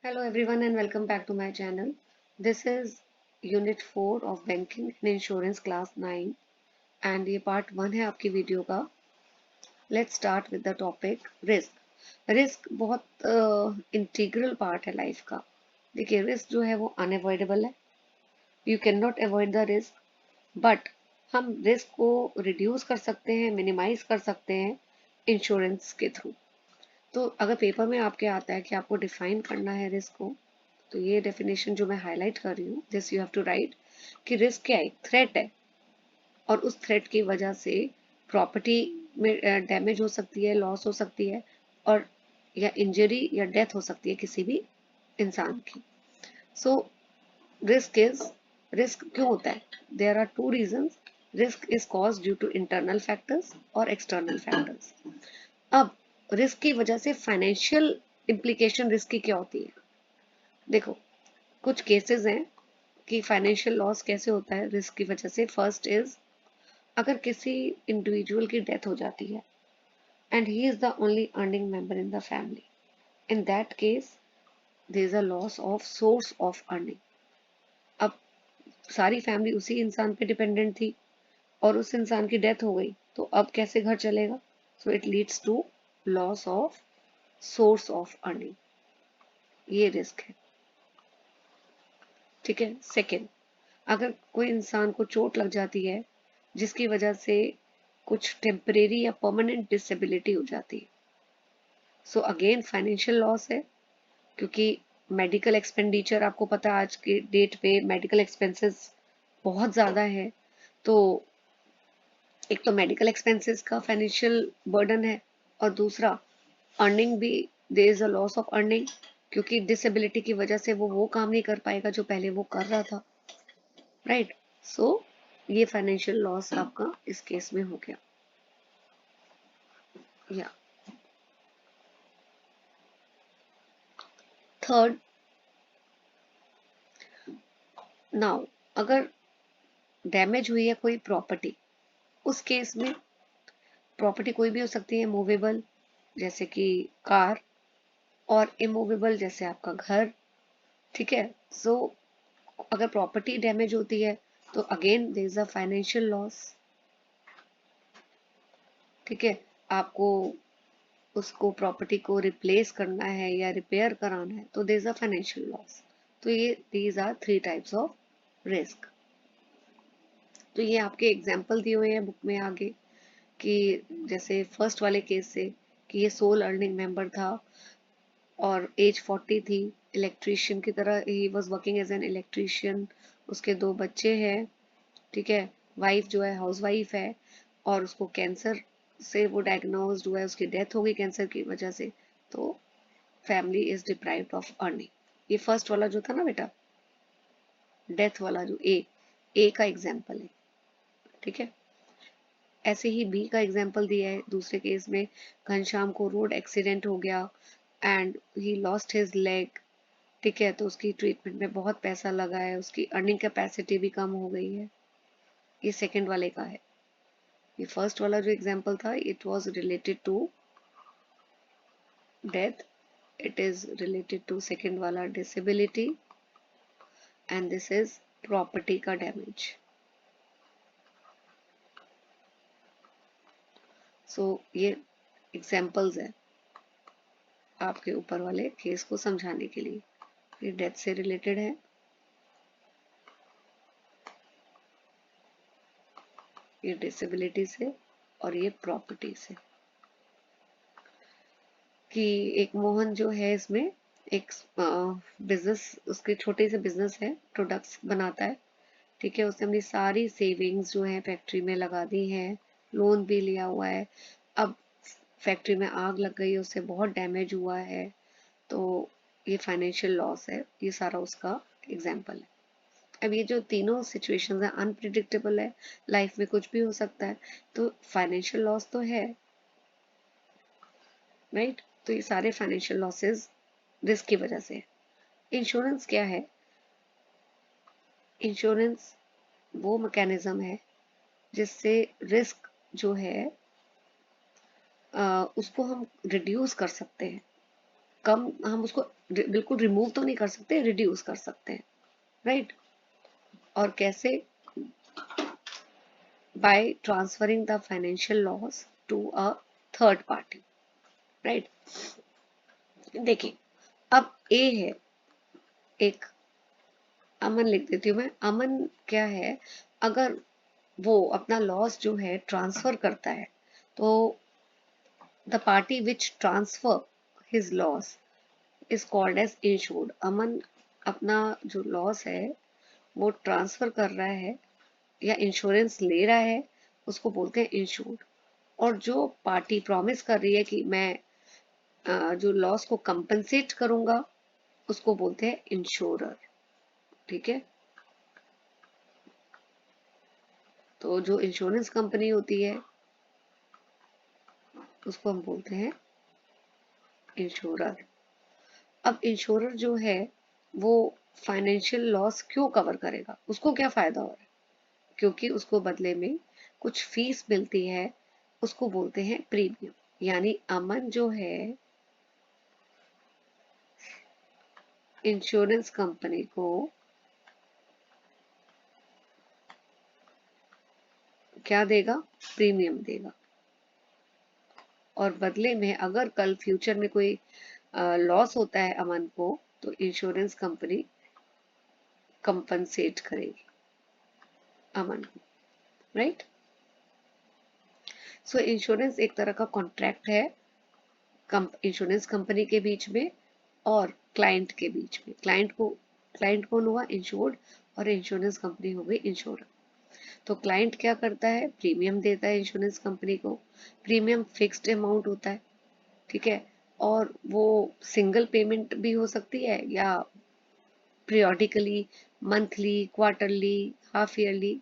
Hello everyone and welcome back to my channel. This is Unit 4 of Banking and Insurance Class 9 and ये Part 1 है आपकी video का. Let's start with the topic risk. Risk बहुत integral part है life का. देखिए risk जो है वो अनअवॉइडेबल है. You can not avoid the risk but हम रिस्क को रिड्यूस कर सकते हैं, मिनिमाइज कर सकते हैं इंश्योरेंस के थ्रू. तो अगर पेपर में आपके आता है कि आपको डिफाइन करना है रिस्क को, तो ये डेफिनेशन जो मैं हाईलाइट कर रही हूँ, this you have to write कि रिस्क क्या है, थ्रेट है और उस थ्रेट की वजह से प्रॉपर्टी में डैमेज हो सकती है, लॉस हो सकती है और या इंजरी या डेथ हो सकती है किसी भी इंसान की. सो रिस्क क्यों होता है? There are two reasons. Risk is cause due to internal factors और एक्सटर्नल फैक्टर्स. अब रिस्क की वजह से फाइनेंशियल इम्प्लीकेशन रिस्क की क्या होती है? देखो, कुछ केसेस हैं कि फाइनेंशियल लॉस कैसे होता है रिस्क की वजह से. फर्स्ट इज, अगर किसी इंडिविजुअल की डेथ हो जाती है and he is the only earning member in the family, in that case there is a loss of source of earning. अब सारी फैमिली उसी इंसान पे डिपेंडेंट थी और उस इंसान की डेथ हो गई, तो अब कैसे घर चलेगा? So it leads to loss of source of earning. ये रिस्क है. ठीक है. सेकेंड, अगर कोई इंसान को चोट लग जाती है जिसकी वजह से कुछ टेम्परेरी या परमानेंट डिसेबिलिटी हो जाती है, सो अगेन फाइनेंशियल लॉस है, क्योंकि मेडिकल एक्सपेंडिचर आपको पता है आज के डेट पे मेडिकल एक्सपेंसेस बहुत ज़्यादा है. तो एक तो मेडिकल एक्सपेंसेस का फाइनेंशियल बर्डन है और दूसरा अर्निंग भी. There is a loss of earning, क्योंकि डिसेबिलिटी की वजह से वो काम नहीं कर पाएगा जो पहले वो कर रहा था. राइट. सो ये फाइनेंशियल लॉस आपका इस केस में हो गया. या थर्ड, नाउ अगर डैमेज हुई है कोई प्रॉपर्टी, उस केस में प्रॉपर्टी कोई भी हो सकती है, मूवेबल जैसे कि कार और इमूवेबल जैसे आपका घर. ठीक है. सो अगर प्रॉपर्टी डैमेज होती है तो again there is a financial loss. ठीक है. आपको उसको प्रॉपर्टी को रिप्लेस करना है या रिपेयर कराना है तो there is a financial loss. तो ये these are three types of risk. तो ये आपके एग्जाम्पल दिए हुए हैं बुक में आगे कि जैसे फर्स्ट वाले केस से कि ये सोल अर्निंग मेंबर था और एज 40 थी, इलेक्ट्रीशियन की तरह ही was working as an electrician. उसके दो बच्चे हैं. ठीक है. वाइफ जो है हाउस वाइफ है और उसको कैंसर से वो डायग्नोज्ड हुआ है, उसकी डेथ हो गई कैंसर की वजह से. तो family is deprived of earning. ये फर्स्ट वाला जो था ना बेटा, डेथ वाला जो ए का एग्जाम्पल है. ठीक है. ऐसे ही बी का एग्जाम्पल दिया है दूसरे केस में. घनश्याम को रोड एक्सीडेंट हो गया and he lost his leg. ठीक है. तो उसकी ट्रीटमेंट में बहुत पैसा लगा है, उसकी अर्निंग कैपेसिटी भी कम हो गई है. ये सेकंड वाले का है. ये फर्स्ट वाला जो एग्जाम्पल था it was related to death. It is related to second वाला disability and this is property का डैमेज. सो ये एग्जाम्पल्स है आपके ऊपर वाले केस को समझाने के लिए. ये डेथ से रिलेटेड है, ये डिसेबिलिटी से और ये प्रॉपर्टी से. कि एक मोहन जो है इसमें एक बिजनेस, उसके छोटे से बिजनेस है, प्रोडक्ट्स बनाता है. ठीक है. उसने अपनी सारी सेविंग्स जो है फैक्ट्री में लगा दी है, लोन भी लिया हुआ है. अब फैक्ट्री में आग लग गई, उससे बहुत डैमेज हुआ है. तो ये फाइनेंशियल लॉस है. ये सारा उसका एग्जाम्पल है. अब ये जो तीनों सिचुएशंस हैं अनप्रिडिक्टेबल है, लाइफ में कुछ भी हो सकता है, तो फाइनेंशियल लॉस तो है. राइट. तो ये सारे फाइनेंशियल लॉसेस रिस्क की वजह से. इंश्योरेंस क्या है? इंश्योरेंस वो मैकेनिज्म है जिससे रिस्क जो है उसको हम रिड्यूस कर सकते हैं, कम, हम उसको बिल्कुल रिमूव तो नहीं कर सकते, रिड्यूस कर सकते हैं, राइट। और कैसे? By transferring the financial loss to a third party, right. देखिए, अब ए है एक, अमन लिख देती हूँ मैं। अमन क्या है, अगर वो अपना लॉस जो है ट्रांसफर करता है, तो the party which transfer his loss is called as insured. Aman अपना जो लॉस है वो ट्रांसफर कर रहा है या इंश्योरेंस ले रहा है, उसको बोलते हैं इंश्योर्ड। और जो पार्टी प्रॉमिस कर रही है कि मैं जो लॉस को कंपनसेट करूंगा, उसको बोलते हैं इंश्योरर, ठीक है। तो जो इंश्योरेंस कंपनी होती है उसको हम बोलते हैं इंश्योरर। अब इंश्योरर जो है वो फाइनेंशियल लॉस क्यों कवर करेगा, उसको क्या फायदा हो रहा है? क्योंकि उसको बदले में कुछ फीस मिलती है, उसको बोलते हैं प्रीमियम। यानी अमन जो है इंश्योरेंस कंपनी को क्या देगा? प्रीमियम देगा। और बदले में अगर कल फ्यूचर में कोई लॉस होता है अमन को, तो इंश्योरेंस कंपनी कंपनसेट करेगी अमन को, राइट। सो इंश्योरेंस एक तरह का कॉन्ट्रैक्ट है इंश्योरेंस कंपनी के बीच में और क्लाइंट के बीच में। क्लाइंट कौन हुआ? इंश्योर्ड। और इंश्योरेंस कंपनी हो गई इंश्योरर। तो क्लाइंट क्या करता है? प्रीमियम देता है इंश्योरेंस कंपनी को। प्रीमियम फिक्स्ड अमाउंट होता है, ठीक है। और वो सिंगल पेमेंट भी हो सकती है या periodically, monthly, quarterly, half yearly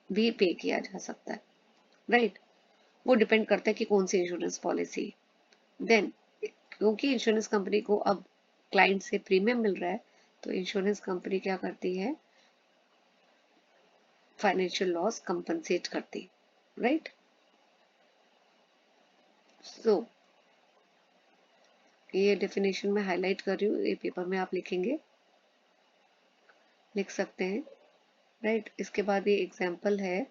भी पे किया जा सकता है, राइट। वो डिपेंड करता है कि कौन सी इंश्योरेंस पॉलिसी। देन क्योंकि इंश्योरेंस कंपनी को अब क्लाइंट से प्रीमियम मिल रहा है, तो इंश्योरेंस कंपनी क्या करती है? फाइनेंशियल लॉस कंपनसेट करती है, राइट। सो ये डेफिनेशन में हाईलाइट कर रही हूँ, ये पेपर में आप लिखेंगे, लिख सकते हैं, राइट। इसके बाद ये एग्जाम्पल है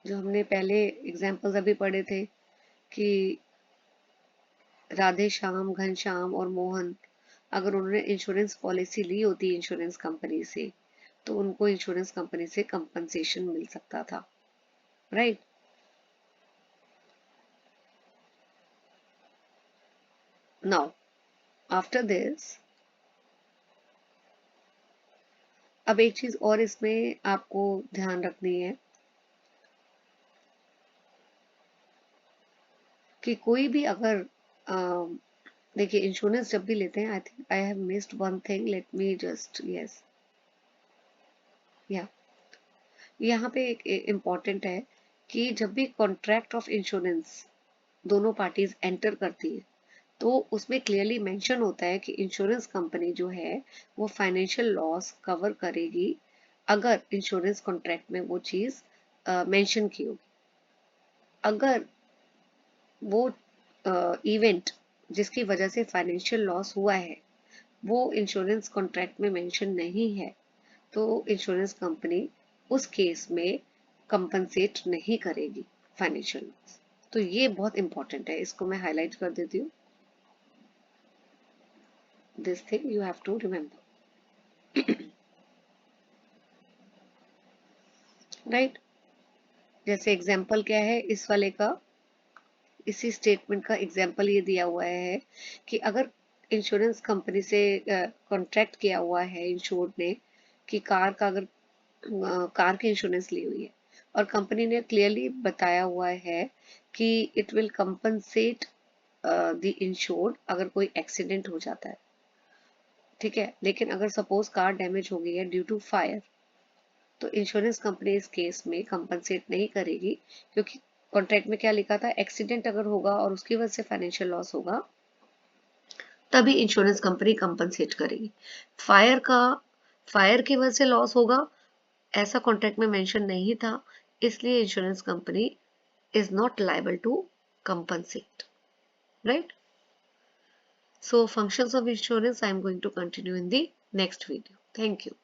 जो हमने पहले एग्जाम्पल्स अभी पढ़े थे कि राधे श्याम, घनश्याम और मोहन, अगर उन्होंने इंश्योरेंस पॉलिसी ली होती इंश्योरेंस कंपनी से, तो उनको इंश्योरेंस कंपनी से कंपनसेशन मिल सकता था, राइट। नाउ आफ्टर दिस, अब एक चीज और इसमें आपको ध्यान रखनी है कि कोई भी अगर देखिए इंश्योरेंस जब भी लेते हैं, I think I have missed one thing, let me just, yes, या यहाँ पे एक इम्पॉर्टेंट है कि जब भी कॉन्ट्रैक्ट ऑफ इंश्योरेंस दोनों पार्टीज एंटर करती है, तो उसमें क्लियरली मेंशन होता है कि इंश्योरेंस कंपनी जो है वो फाइनेंशियल लॉस कवर करेगी अगर इंश्योरेंस कॉन्ट्रैक्ट में वो चीज मेंशन की होगी। अगर वो इवेंट जिसकी वजह से फाइनेंशियल लॉस हुआ है वो इंश्योरेंस कॉन्ट्रैक्ट में मेंशन नहीं है, तो इंश्योरेंस कंपनी उस केस में कंपनसेट नहीं करेगी फाइनेंशियल लॉस। तो ये बहुत इंपॉर्टेंट है, इसको मैं हाईलाइट कर देती हूँ। This thing you have to remember, right. जैसे एग्जाम्पल क्या है इस वाले का, इसी स्टेटमेंट का एग्जाम्पल ये दिया हुआ है कि अगर इंश्योरेंस कंपनी से कॉन्ट्रैक्ट किया हुआ है इंश्योर्ड ने कि कार का अगर कार की इंश्योरेंस ली हुई है और कंपनी ने क्लियरली बताया हुआ है कि it will compensate the insured अगर कोई एक्सीडेंट हो जाता है, ठीक है। लेकिन अगर सपोज कार डैमेज हो गई है ड्यू टू फायर, तो इंश्योरेंस कंपनी इस केस में कंपनसेट नहीं करेगी, क्योंकि कॉन्ट्रैक्ट में क्या लिखा था? एक्सीडेंट अगर होगा और उसकी वजह से फाइनेंशियल लॉस होगा तभी इंश्योरेंस कंपनी कंपनसेट करेगी। फायर का फायर की वजह से लॉस होगा ऐसा कॉन्ट्रैक्ट में मेंशन नहीं था, इसलिए insurance company is not liable to compensate, right. So functions of insurance I am going to continue in the next video. Thank you.